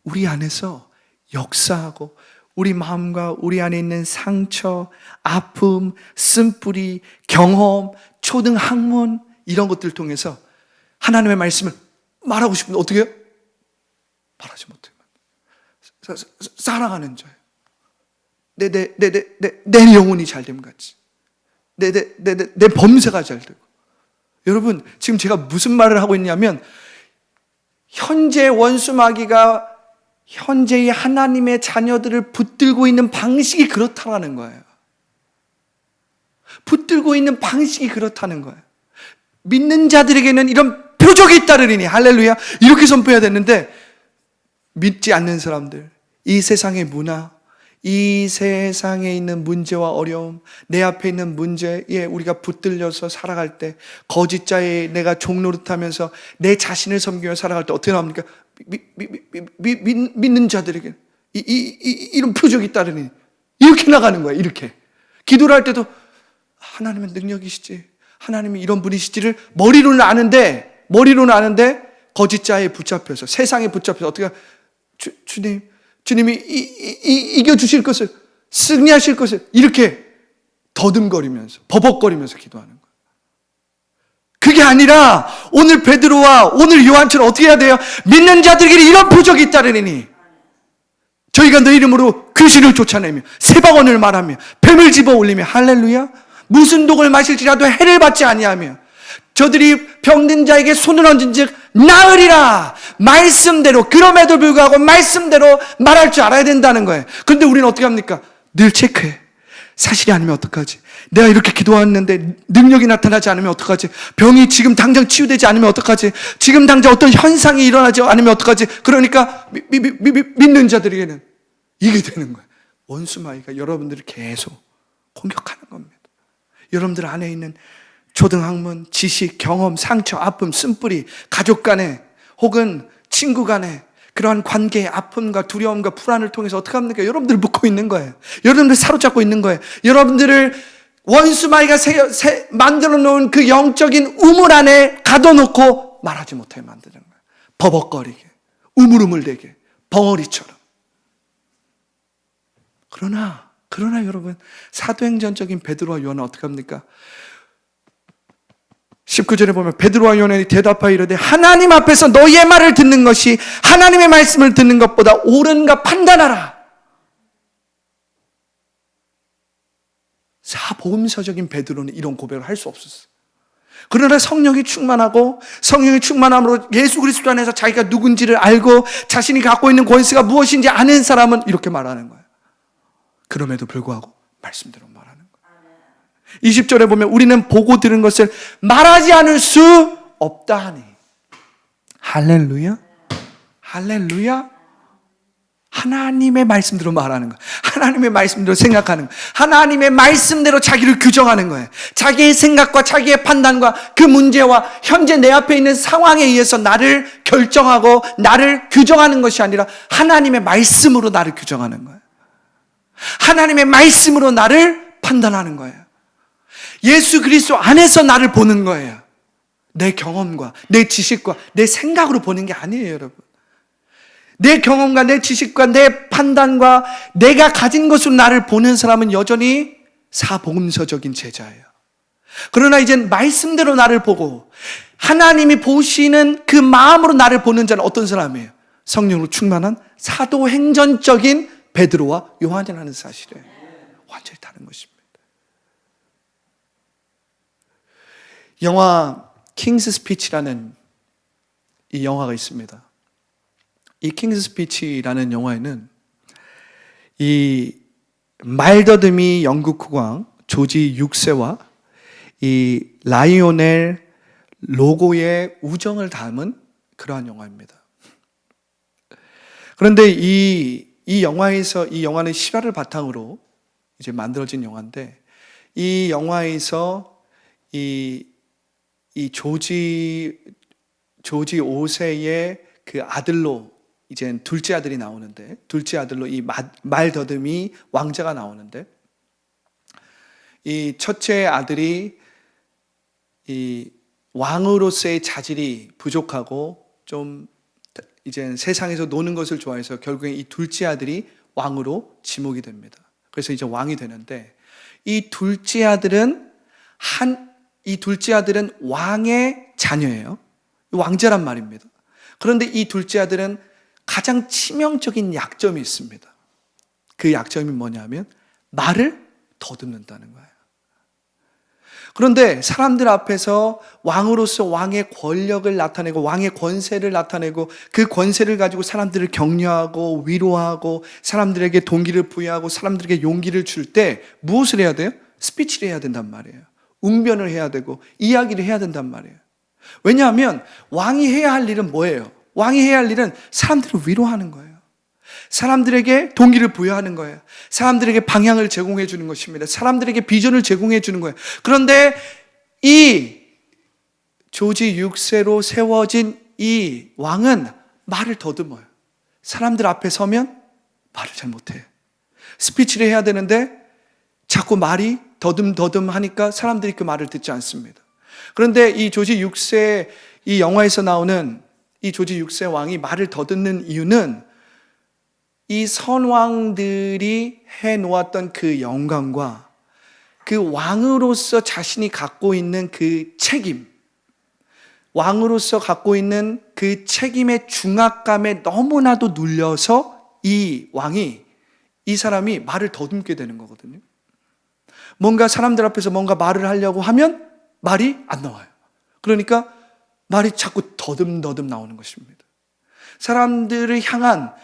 우리 안에서 역사하고 우리 마음과 우리 안에 있는 상처, 아픔, 쓴뿌리, 경험, 초등 학문 이런 것들을 통해서 하나님의 말씀을 말하고 싶은데 어떻게 해요? 말하지 못해요. 사랑하는 자예요. 내 영혼이 잘 됨 같이. 내 범사가 잘 되고. 여러분, 지금 제가 무슨 말을 하고 있냐면 현재 원수 마귀가 현재의 하나님의 자녀들을 붙들고 있는 방식이 그렇다는 거예요. 붙들고 있는 방식이 그렇다는 거예요. 믿는 자들에게는 이런 표적이 따르리니 할렐루야 이렇게 선포해야 되는데 믿지 않는 사람들, 이 세상의 문화, 이 세상에 있는 문제와 어려움, 내 앞에 있는 문제에 우리가 붙들려서 살아갈 때 거짓자에 내가 종노릇하면서 내 자신을 섬기며 살아갈 때 어떻게 나옵니까? 믿는 자들에게 이런 표적이 따르니 이렇게 나가는 거야. 이렇게 기도를 할 때도 하나님은 능력이시지, 하나님이 이런 분이시지를 머리로는 아는데 거짓자에 붙잡혀서 세상에 붙잡혀서 어떻게 주님이 이겨주실 것을, 승리하실 것을 이렇게 더듬거리면서 버벅거리면서 기도하는 거예요. 그게 아니라 오늘 베드로와 오늘 요한처럼 어떻게 해야 돼요? 믿는 자들에게 이런 표적이 있다르니 저희가 너 이름으로 귀신을 쫓아내며 세방언을 말하며 뱀을 집어올리며 할렐루야 무슨 독을 마실지라도 해를 받지 아니하며 저들이 병든 자에게 손을 얹은즉 나으리라. 말씀대로, 그럼에도 불구하고 말씀대로 말할 줄 알아야 된다는 거예요. 그런데 우리는 어떻게 합니까? 늘 체크해. 사실이 아니면 어떡하지? 내가 이렇게 기도했는데 능력이 나타나지 않으면 어떡하지? 병이 지금 당장 치유되지 않으면 어떡하지? 지금 당장 어떤 현상이 일어나지 않으면 어떡하지? 그러니까 믿는 자들에게는 이게 되는 거예요. 원수 마귀가 여러분들을 계속 공격하는 겁니다. 여러분들 안에 있는 초등학문, 지식, 경험, 상처, 아픔, 쓴뿌리, 가족 간에 혹은 친구 간에 그러한 관계의 아픔과 두려움과 불안을 통해서 어떻게 합니까? 여러분들을 묶고 있는 거예요. 여러분들을 사로잡고 있는 거예요. 여러분들을 원수 마귀가 만들어 놓은 그 영적인 우물 안에 가둬놓고 말하지 못하게 만드는 거예요. 버벅거리게, 우물우물대게, 벙어리처럼. 그러나 여러분, 사도행전적인 베드로와 요한은 어떻게 합니까? 19절에 보면 베드로와 요한이 대답하여 이르되 하나님 앞에서 너희의 말을 듣는 것이 하나님의 말씀을 듣는 것보다 옳은가 판단하라. 사복음서적인 베드로는 이런 고백을 할 수 없었어요. 그러나 성령이 충만하고 성령의 충만함으로 예수 그리스도 안에서 자기가 누군지를 알고 자신이 갖고 있는 권세가 무엇인지 아는 사람은 이렇게 말하는 거예요. 그럼에도 불구하고 말씀대로 말하는 거예요. 20절에 보면 우리는 보고 들은 것을 말하지 않을 수 없다 하니. 할렐루야. 할렐루야. 하나님의 말씀대로 말하는 거예요. 하나님의 말씀대로 생각하는 거예요. 하나님의 말씀대로 자기를 규정하는 거예요. 자기의 생각과 자기의 판단과 그 문제와 현재 내 앞에 있는 상황에 의해서 나를 결정하고 나를 규정하는 것이 아니라 하나님의 말씀으로 나를 규정하는 거예요. 하나님의 말씀으로 나를 판단하는 거예요. 예수 그리스도 안에서 나를 보는 거예요. 내 경험과 내 지식과 내 생각으로 보는 게 아니에요, 여러분. 내 경험과 내 지식과 내 판단과 내가 가진 것으로 나를 보는 사람은 여전히 사복음서적인 제자예요. 그러나 이젠 말씀대로 나를 보고 하나님이 보시는 그 마음으로 나를 보는 자는 어떤 사람이에요? 성령으로 충만한 사도행전적인 베드로와 요한이라는 사실에 완전히 다른 것입니다. 영화 킹스 스피치라는 이 영화가 있습니다. 이 킹스 스피치라는 영화에는 이 말더듬이 영국 국왕 조지 6세와 이 라이오넬 로고의 우정을 담은 그러한 영화입니다. 그런데 이 영화는 실화를 바탕으로 이제 만들어진 영화인데, 이 영화에서 이 조지 5세의 그 아들로 이제 둘째 아들이 나오는데, 둘째 아들로 이 말더듬이 왕자가 나오는데, 이 첫째 아들이 이 왕으로서의 자질이 부족하고 좀 이제 세상에서 노는 것을 좋아해서 결국에 이 둘째 아들이 왕으로 지목이 됩니다. 그래서 이제 왕이 되는데, 이 둘째 아들은 왕의 자녀예요. 왕자란 말입니다. 그런데 이 둘째 아들은 가장 치명적인 약점이 있습니다. 그 약점이 뭐냐면 말을 더듬는다는 거예요. 그런데 사람들 앞에서 왕으로서 왕의 권력을 나타내고 왕의 권세를 나타내고 그 권세를 가지고 사람들을 격려하고 위로하고 사람들에게 동기를 부여하고 사람들에게 용기를 줄 때 무엇을 해야 돼요? 스피치를 해야 된단 말이에요. 웅변을 해야 되고 이야기를 해야 된단 말이에요. 왜냐하면 왕이 해야 할 일은 뭐예요? 왕이 해야 할 일은 사람들을 위로하는 거예요. 사람들에게 동기를 부여하는 거예요. 사람들에게 방향을 제공해 주는 것입니다. 사람들에게 비전을 제공해 주는 거예요. 그런데 이 조지 6세로 세워진 이 왕은 말을 더듬어요. 사람들 앞에 서면 말을 잘 못해요. 스피치를 해야 되는데 자꾸 말이 더듬 하니까 사람들이 그 말을 듣지 않습니다. 그런데 이 조지 6세, 이 영화에서 나오는 이 조지 6세 왕이 말을 더듬는 이유는 이 선왕들이 해놓았던 그 영광과 그 왕으로서 자신이 갖고 있는 그 책임, 왕으로서 갖고 있는 그 책임의 중압감에 너무나도 눌려서 이 사람이 말을 더듬게 되는 거거든요. 뭔가 사람들 앞에서 뭔가 말을 하려고 하면 말이 안 나와요. 그러니까 말이 자꾸 더듬 나오는 것입니다. 사람들을 향한,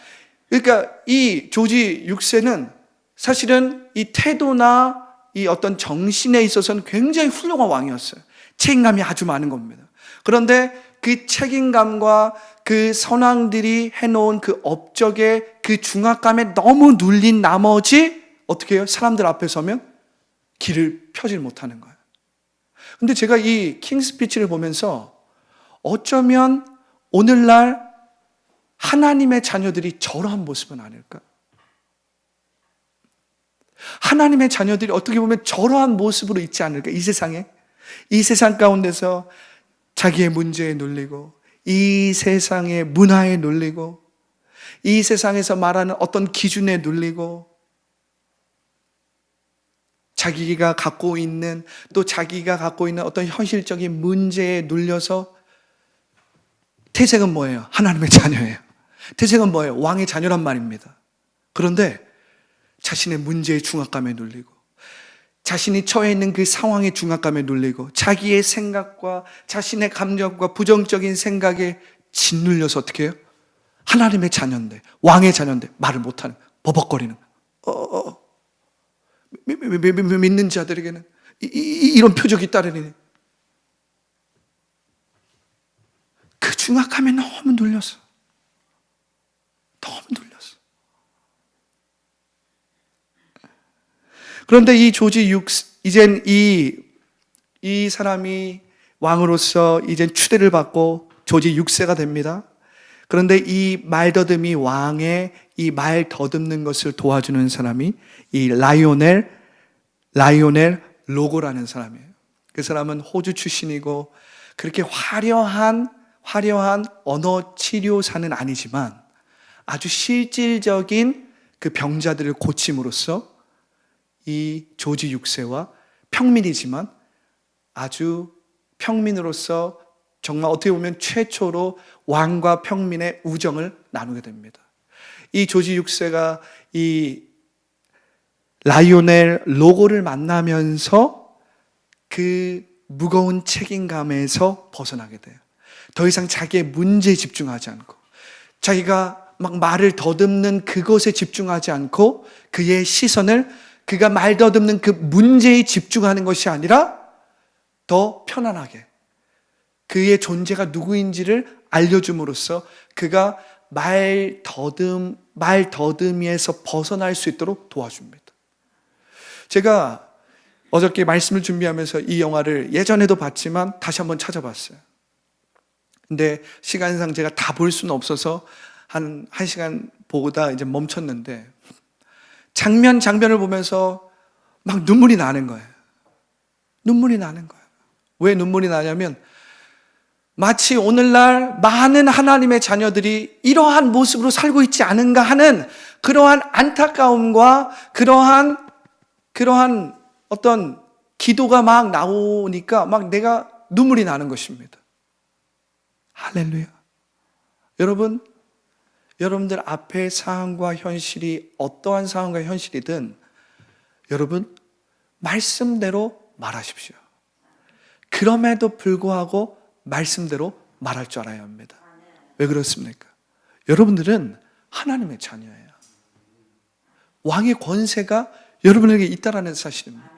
그러니까 이 조지 6세는 사실은 이 태도나 이 어떤 정신에 있어서는 굉장히 훌륭한 왕이었어요. 책임감이 아주 많은 겁니다. 그런데 그 책임감과 그 선왕들이 해놓은 그 업적의 그 중압감에 너무 눌린 나머지 어떻게 해요? 사람들 앞에 서면 길을 펴질 못하는 거예요. 근데 제가 이 킹스피치를 보면서 어쩌면 오늘날 하나님의 자녀들이 저러한 모습은 아닐까? 하나님의 자녀들이 어떻게 보면 저러한 모습으로 있지 않을까? 이 세상에, 이 세상 가운데서 자기의 문제에 눌리고, 이 세상의 문화에 눌리고, 이 세상에서 말하는 어떤 기준에 눌리고, 자기가 갖고 있는 어떤 현실적인 문제에 눌려서, 태생은 뭐예요? 하나님의 자녀예요. 태생은 뭐예요? 왕의 자녀란 말입니다. 그런데 자신의 문제의 중압감에 눌리고, 자신이 처해 있는 그 상황의 중압감에 눌리고, 자기의 생각과 자신의 감정과 부정적인 생각에 짓눌려서 어떻게 해요? 하나님의 자녀인데, 왕의 자녀인데 말을 못하는, 버벅거리는, 믿는 자들에게는 이런 표적이 따르니 그 중압감에 너무 눌렸어. 그런데 이젠 이 사람이 왕으로서 이젠 추대를 받고 조지 6세가 됩니다. 그런데 이 말더듬이 왕의 이 말 더듬는 것을 도와주는 사람이 이 라이오넬 로고라는 사람이에요. 그 사람은 호주 출신이고 그렇게 화려한 언어 치료사는 아니지만 아주 실질적인 그 병자들을 고침으로써 이 조지 6세와 평민이지만 아주 평민으로서 정말 어떻게 보면 최초로 왕과 평민의 우정을 나누게 됩니다. 이 조지 6세가 이 라이오넬 로고를 만나면서 그 무거운 책임감에서 벗어나게 돼요. 더 이상 자기의 문제에 집중하지 않고 자기가 막 말을 더듬는 그것에 집중하지 않고 그의 시선을 그가 말 더듬는 그 문제에 집중하는 것이 아니라 더 편안하게 그의 존재가 누구인지를 알려줌으로써 그가 말 더듬이에서 벗어날 수 있도록 도와줍니다. 제가 어저께 말씀을 준비하면서 이 영화를 예전에도 봤지만 다시 한번 찾아봤어요. 근데 시간상 제가 다 볼 수는 없어서 한 1시간 보고다 이제 멈췄는데 장면을 보면서 막 눈물이 나는 거예요. 눈물이 나는 거예요. 왜 눈물이 나냐면 마치 오늘날 많은 하나님의 자녀들이 이러한 모습으로 살고 있지 않은가 하는 그러한 안타까움과 그러한 어떤 기도가 막 나오니까 막 내가 눈물이 나는 것입니다. 할렐루야. 여러분들 앞에 상황과 현실이 어떠한 상황과 현실이든 여러분 말씀대로 말하십시오. 그럼에도 불구하고 말씀대로 말할 줄 알아야 합니다. 왜 그렇습니까? 여러분들은 하나님의 자녀예요. 왕의 권세가 여러분에게 있다라는 사실입니다.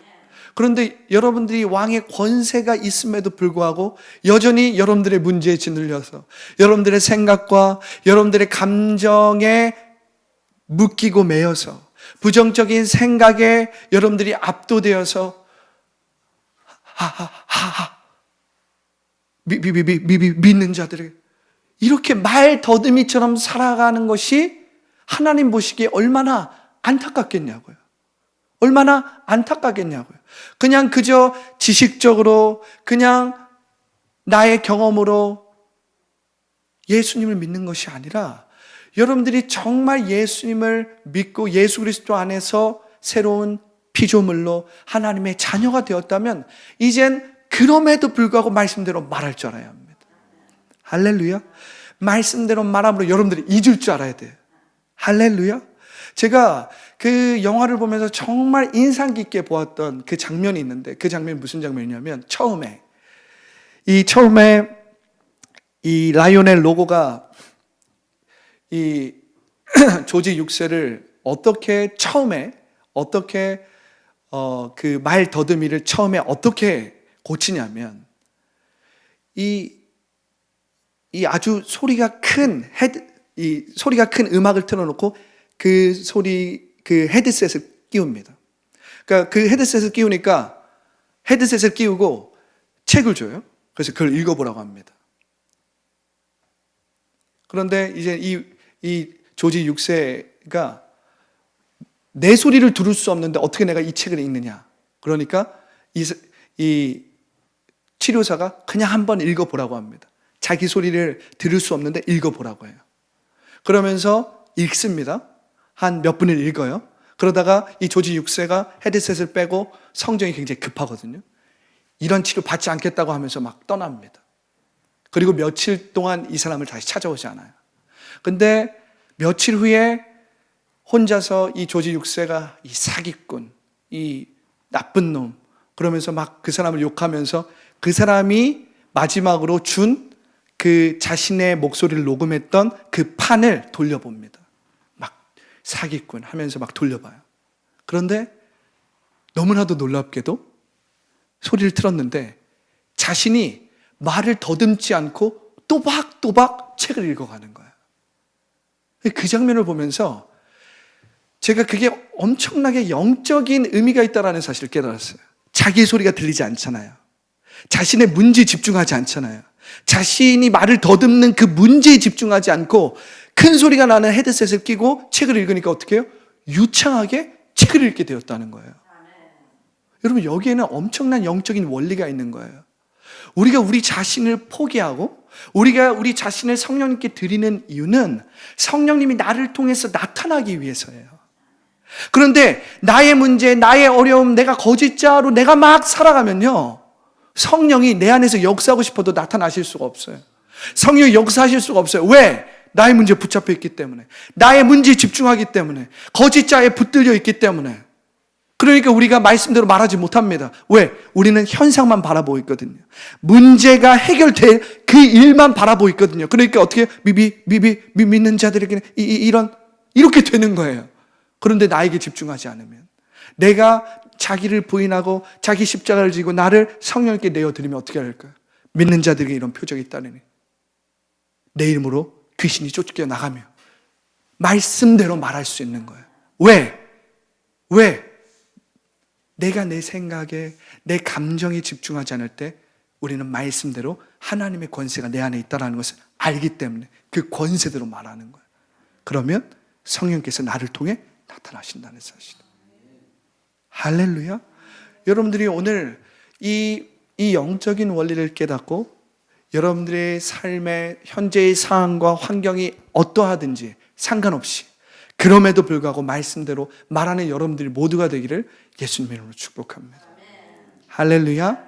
그런데 여러분들이 왕의 권세가 있음에도 불구하고 여전히 여러분들의 문제에 짓눌려서 여러분들의 생각과 여러분들의 감정에 묶이고 매여서 부정적인 생각에 여러분들이 압도되어서 믿는 자들에게 이렇게 말 더듬이처럼 살아가는 것이 하나님 보시기에 얼마나 안타깝겠냐고요. 얼마나 안타깝겠냐고요. 그냥 그저 지식적으로 그냥 나의 경험으로 예수님을 믿는 것이 아니라 여러분들이 정말 예수님을 믿고 예수 그리스도 안에서 새로운 피조물로 하나님의 자녀가 되었다면 이젠 그럼에도 불구하고 말씀대로 말할 줄 알아야 합니다. 할렐루야. 말씀대로 말함으로 여러분들이 잊을 줄 알아야 돼요. 할렐루야. 제가 그 영화를 보면서 정말 인상 깊게 보았던 그 장면이 있는데 그 장면이 무슨 장면이냐면 처음에 이 라이오넬 로고가 이 조지 6세를 어떻게 그 말 더듬이를 처음에 어떻게 고치냐면 이 아주 소리가 큰 음악을 틀어놓고 그 헤드셋을 끼웁니다. 그러니까 그 헤드셋을 끼우니까 헤드셋을 끼우고 책을 줘요. 그래서 그걸 읽어보라고 합니다. 그런데 이제 이 조지 6세가 내 소리를 들을 수 없는데 어떻게 내가 이 책을 읽느냐. 그러니까 이 치료사가 그냥 한번 읽어보라고 합니다. 자기 소리를 들을 수 없는데 읽어보라고 해요. 그러면서 읽습니다. 한 몇 분을 읽어요. 그러다가 이 조지 6세가 헤드셋을 빼고 성정이 굉장히 급하거든요. 이런 치료 받지 않겠다고 하면서 막 떠납니다. 그리고 며칠 동안 이 사람을 다시 찾아오지 않아요. 근데 며칠 후에 혼자서 이 조지 6세가 이 사기꾼, 이 나쁜 놈 그러면서 막 그 사람을 욕하면서 그 사람이 마지막으로 준 그 자신의 목소리를 녹음했던 그 판을 돌려봅니다. 막 사기꾼 하면서 막 돌려봐요. 그런데 너무나도 놀랍게도 소리를 틀었는데 자신이 말을 더듬지 않고 또박또박 책을 읽어가는 거예요. 그 장면을 보면서 제가 그게 엄청나게 영적인 의미가 있다는 사실을 깨달았어요. 자기 소리가 들리지 않잖아요. 자신의 문제에 집중하지 않잖아요. 자신이 말을 더듬는 그 문제에 집중하지 않고 큰 소리가 나는 헤드셋을 끼고 책을 읽으니까 어떻게 해요? 유창하게 책을 읽게 되었다는 거예요. 여러분, 여기에는 엄청난 영적인 원리가 있는 거예요. 우리가 우리 자신을 포기하고 우리가 우리 자신을 성령님께 드리는 이유는 성령님이 나를 통해서 나타나기 위해서예요. 그런데 나의 문제, 나의 어려움, 내가 거짓자로 내가 막 살아가면요, 성령이 내 안에서 역사하고 싶어도 나타나실 수가 없어요. 성령이 역사하실 수가 없어요. 왜? 나의 문제에 붙잡혀 있기 때문에, 나의 문제에 집중하기 때문에, 거짓자에 붙들려 있기 때문에. 그러니까 우리가 말씀대로 말하지 못합니다. 왜? 우리는 현상만 바라보고 있거든요. 문제가 해결될 그 일만 바라보고 있거든요. 그러니까 어떻게 믿는 자들에게는 이렇게 되는 거예요. 그런데 나에게 집중하지 않으면, 내가 자기를 부인하고 자기 십자가를 지고 나를 성령님께 내어드리면 어떻게 할까요? 믿는 자들에게 이런 표적이 있다느니 내 이름으로 귀신이 쫓겨 나가며 말씀대로 말할 수 있는 거예요. 왜? 내가 내 생각에, 내 감정에 집중하지 않을 때 우리는 말씀대로 하나님의 권세가 내 안에 있다는 것을 알기 때문에 그 권세대로 말하는 거예요. 그러면 성령께서 나를 통해 나타나신다는 사실. 할렐루야. 여러분들이 오늘 이 영적인 원리를 깨닫고 여러분들의 삶의 현재의 상황과 환경이 어떠하든지 상관없이, 그럼에도 불구하고 말씀대로 말하는 여러분들이 모두가 되기를 예수님의 이름으로 축복합니다. 할렐루야.